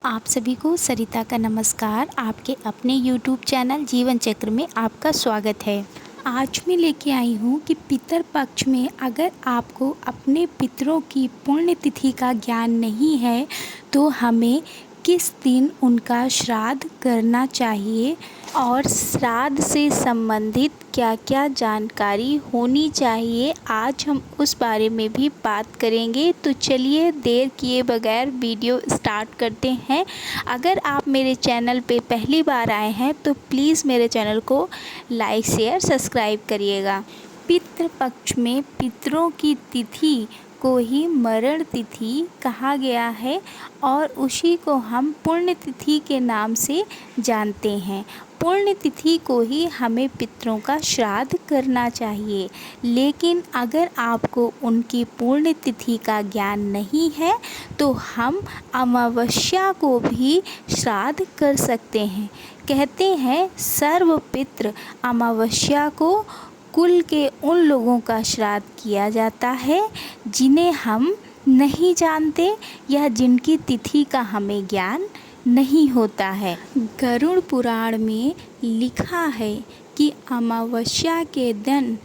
आप सभी को सरिता का नमस्कार। आपके अपने YouTube चैनल जीवन चक्र में आपका स्वागत है। आज मैं लेके आई हूँ कि पितर पक्ष में अगर आपको अपने पितरों की पुण्यतिथि का ज्ञान नहीं है तो हमें किस दिन उनका श्राद्ध करना चाहिए और श्राद्ध से संबंधित क्या क्या जानकारी होनी चाहिए, आज हम उस बारे में भी बात करेंगे। तो चलिए देर किए बगैर वीडियो स्टार्ट करते हैं। अगर आप मेरे चैनल पे पहली बार आए हैं तो प्लीज़ मेरे चैनल को लाइक शेयर सब्सक्राइब करिएगा। पितृ पक्ष में पितरों की तिथि को ही मरण तिथि कहा गया है और उसी को हम पुण्यतिथि के नाम से जानते हैं। पुण्यतिथि को ही हमें पितरों का श्राद्ध करना चाहिए, लेकिन अगर आपको उनकी पुण्यतिथि का ज्ञान नहीं है तो हम अमावस्या को भी श्राद्ध कर सकते हैं। कहते हैं सर्वपितृ अमावस्या को कुल के उन लोगों का श्राद्ध किया जाता है जिन्हें हम नहीं जानते या जिनकी तिथि का हमें ज्ञान नहीं होता है। गरुड़ पुराण में लिखा है कि अमावस्या के दिन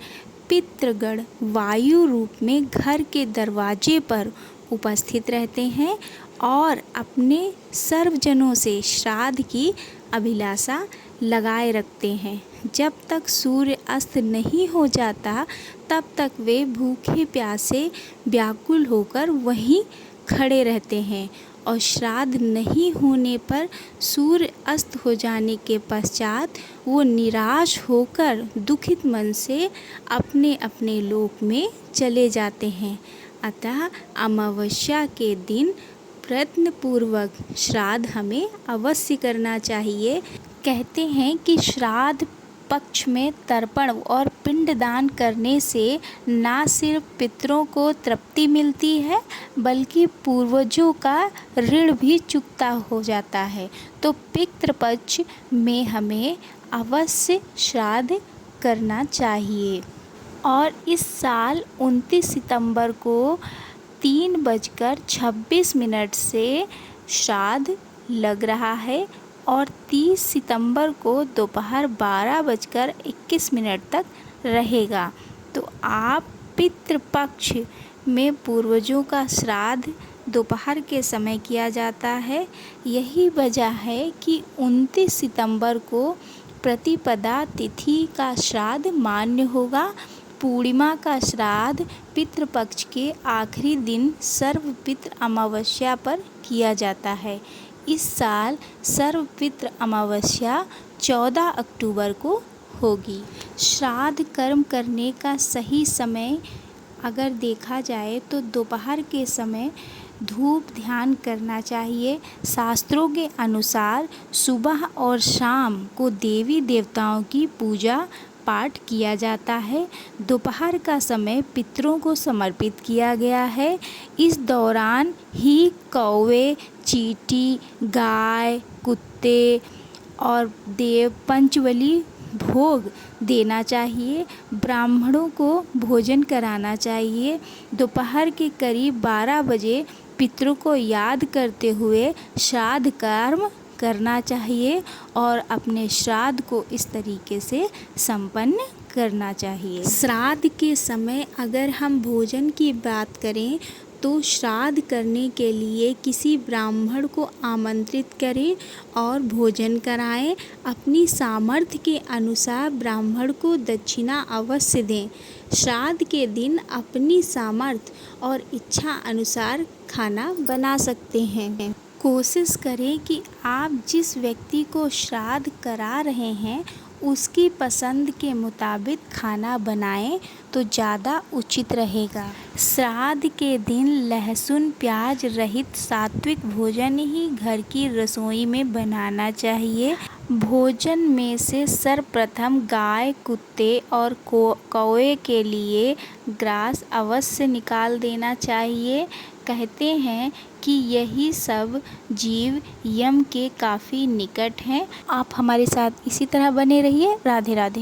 पितृगण वायु रूप में घर के दरवाजे पर उपस्थित रहते हैं और अपने सर्वजनों से श्राद्ध की अभिलाषा लगाए रखते हैं। जब तक सूर्य अस्त नहीं हो जाता तब तक वे भूखे प्यासे व्याकुल होकर वहीं खड़े रहते हैं और श्राद्ध नहीं होने पर सूर्य अस्त हो जाने के पश्चात वो निराश होकर दुखित मन से अपने अपने लोक में चले जाते हैं। अतः अमावस्या के दिन प्रयत्नपूर्वक श्राद्ध हमें अवश्य करना चाहिए। कहते हैं कि श्राद्ध पक्ष में तर्पण और पिंडदान करने से ना सिर्फ पितरों को तृप्ति मिलती है बल्कि पूर्वजों का ऋण भी चुकता हो जाता है। तो पितृपक्ष में हमें अवश्य श्राद्ध करना चाहिए। और इस साल 29 सितंबर को 3:26 से श्राद्ध लग रहा है और 30 सितंबर को दोपहर 12:21 तक रहेगा। तो आप पितृपक्ष में पूर्वजों का श्राद्ध दोपहर के समय किया जाता है। यही वजह है कि 29 सितंबर को प्रतिपदा तिथि का श्राद्ध मान्य होगा। पूर्णिमा का श्राद्ध पितृपक्ष के आखिरी दिन सर्वपितृ अमावस्या पर किया जाता है। इस साल सर्वपितृ अमावस्या 14 अक्टूबर को होगी। श्राद्ध कर्म करने का सही समय अगर देखा जाए तो दोपहर के समय धूप ध्यान करना चाहिए। शास्त्रों के अनुसार सुबह और शाम को देवी देवताओं की पूजा पाठ किया जाता है। दोपहर का समय पितरों को समर्पित किया गया है। इस दौरान ही कौवे, चींटी, गाय, कुत्ते और देव पंचबली भोग देना चाहिए। ब्राह्मणों को भोजन कराना चाहिए। दोपहर के करीब 12 बजे पितरों को याद करते हुए श्राद्ध कर्म करना चाहिए और अपने श्राद्ध को इस तरीके से संपन्न करना चाहिए। श्राद्ध के समय अगर हम भोजन की बात करें तो श्राद्ध करने के लिए किसी ब्राह्मण को आमंत्रित करें और भोजन कराएं। अपनी सामर्थ्य के अनुसार ब्राह्मण को दक्षिणा अवश्य दें। श्राद्ध के दिन अपनी सामर्थ्य और इच्छा अनुसार खाना बना सकते हैं। कोशिश करें कि आप जिस व्यक्ति को श्राद्ध करा रहे हैं उसकी पसंद के मुताबिक खाना बनाएं तो ज़्यादा उचित रहेगा। श्राद्ध के दिन लहसुन प्याज रहित सात्विक भोजन ही घर की रसोई में बनाना चाहिए। भोजन में से सर्वप्रथम गाय, कुत्ते और कौवे के लिए ग्रास अवश्य निकाल देना चाहिए। कहते हैं कि यही सब जीव यम के काफ़ी निकट हैं। आप हमारे साथ इसी तरह बने रहिए। राधे राधे।